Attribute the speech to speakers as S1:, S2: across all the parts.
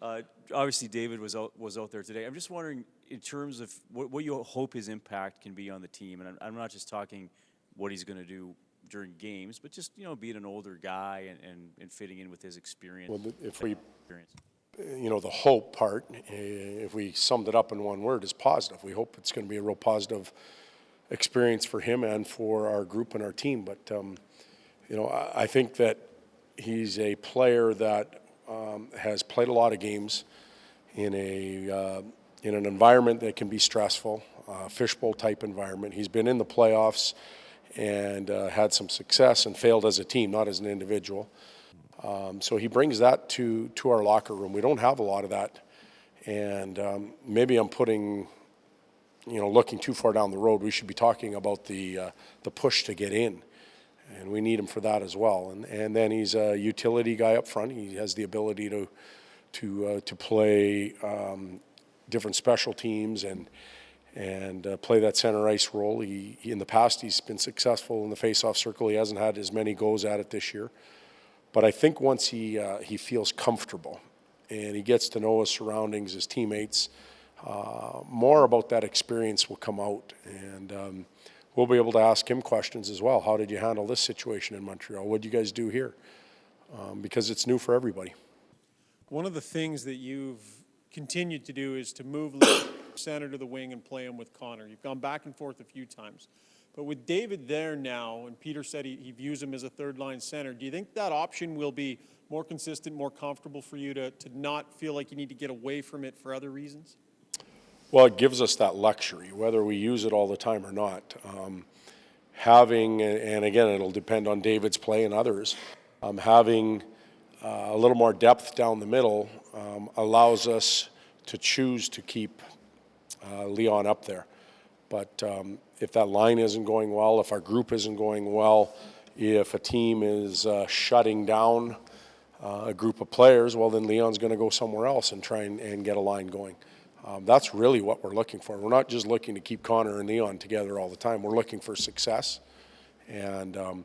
S1: Obviously, David was out there today. I'm just wondering, in terms of what you hope his impact can be on the team, and I'm not just talking what he's going to do during games, but just being an older guy and fitting in with his experience.
S2: Well, if we, the hope part, if we summed it up in one word, is positive. We hope it's going to be a real positive experience for him and for our group and our team. But I think that he's a player that has played a lot of games in an environment that can be stressful, fishbowl type environment. He's been in the playoffs and had some success and failed as a team, not as an individual. So he brings that to our locker room. We don't have a lot of that, and maybe I'm putting, looking too far down the road. We should be talking about the push to get in. And we need him for that as well. And then he's a utility guy up front. He has the ability to play different special teams and play that center ice role. He in the past he's been successful in the face-off circle. He hasn't had as many goes at it this year. But I think once he feels comfortable and he gets to know his surroundings, his teammates, more about that experience will come out. And we'll be able to ask him questions as well. How did you handle this situation in Montreal? What did you guys do here? Because it's new for everybody.
S3: One of the things that you've continued to do is to move center to the wing and play him with Connor. You've gone back and forth a few times. But with David there now, and Peter said he views him as a third-line center, do you think that option will be more consistent, more comfortable for you to not feel like you need to get away from it for other reasons?
S2: Well, it gives us that luxury, whether we use it all the time or not. Having, and again, it'll depend on David's play and others, having a little more depth down the middle allows us to choose to keep Leon up there. But if that line isn't going well, if our group isn't going well, if a team is shutting down a group of players, well, then Leon's going to go somewhere else and try and get a line going. That's really what we're looking for. We're not just looking to keep Connor and Leon together all the time. We're looking for success. And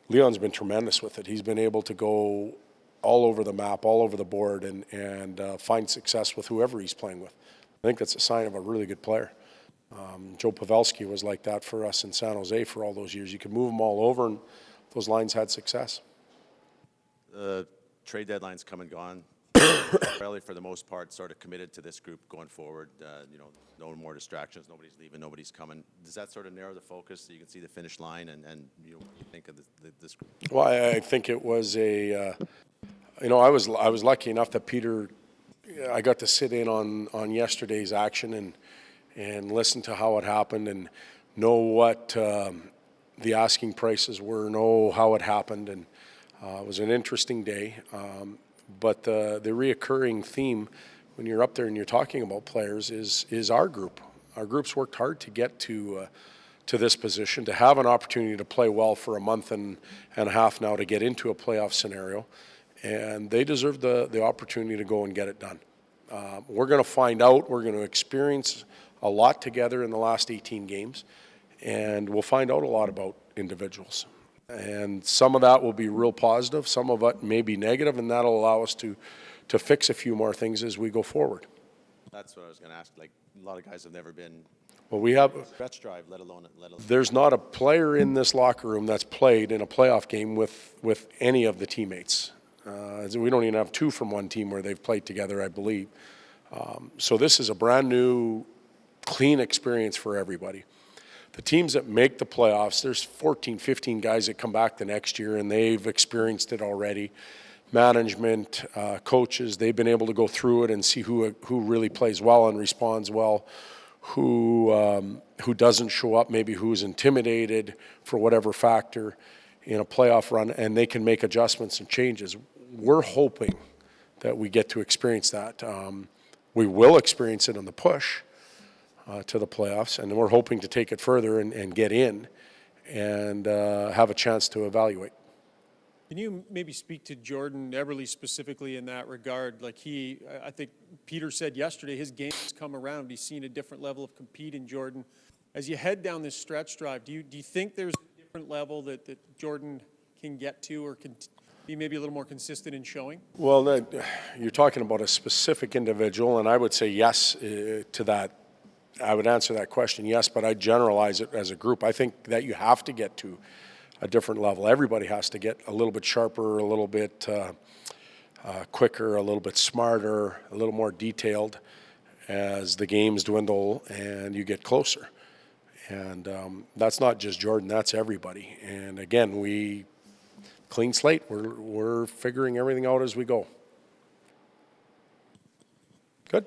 S2: Leon's been tremendous with it. He's been able to go all over the map, all over the board, and find success with whoever he's playing with. I think that's a sign of a really good player. Joe Pavelski was like that for us in San Jose for all those years. You could move them all over, and those lines had success.
S4: The trade deadline's come and gone. Really, for the most part, sort of committed to this group going forward. No more distractions. Nobody's leaving. Nobody's coming. Does that sort of narrow the focus so you can see the finish line and you think of this group?
S2: Well, I think it was I was lucky enough that Peter, I got to sit in on yesterday's action and listen to how it happened and know what the asking prices were, know how it happened, and it was an interesting day. But the reoccurring theme when you're up there and you're talking about players is our group. Our group's worked hard to get to this position, to have an opportunity to play well for a month and a half now to get into a playoff scenario, and they deserve the opportunity to go and get it done. We're going to find out. We're going to experience a lot together in the last 18 games, and we'll find out a lot about individuals. And some of that will be real positive, some of it may be negative, and that'll allow us to fix a few more things as we go forward.
S4: That's what I was going to ask. Like, a lot of guys have never been.
S2: Well, we have
S4: stretch drive, let alone.
S2: There's not a player in this locker room that's played in a playoff game with any of the teammates. We don't even have two from one team where they've played together, I believe. So this is a brand new, clean experience for everybody. The teams that make the playoffs, there's 14, 15 guys that come back the next year, and they've experienced it already. Management, coaches, they've been able to go through it and see who really plays well and responds well, who doesn't show up, maybe who's intimidated for whatever factor in a playoff run, and they can make adjustments and changes. We're hoping that we get to experience that. We will experience it on the push to the playoffs, and we're hoping to take it further and get in and have a chance to evaluate.
S3: Can you maybe speak to Jordan Eberle specifically in that regard? Like I think Peter said yesterday, his game's come around. He's seen a different level of compete in Jordan. As you head down this stretch drive, do you think there's a different level that Jordan can get to or can Be maybe a little more consistent in showing?
S2: Well, you're talking about a specific individual, and I would say yes to that. I would answer that question, yes, but I generalize it as a group. I think that you have to get to a different level. Everybody has to get a little bit sharper, a little bit quicker, a little bit smarter, a little more detailed as the games dwindle and you get closer. And that's not just Jordan, that's everybody. And again, clean slate, we're figuring everything out as we go. Good.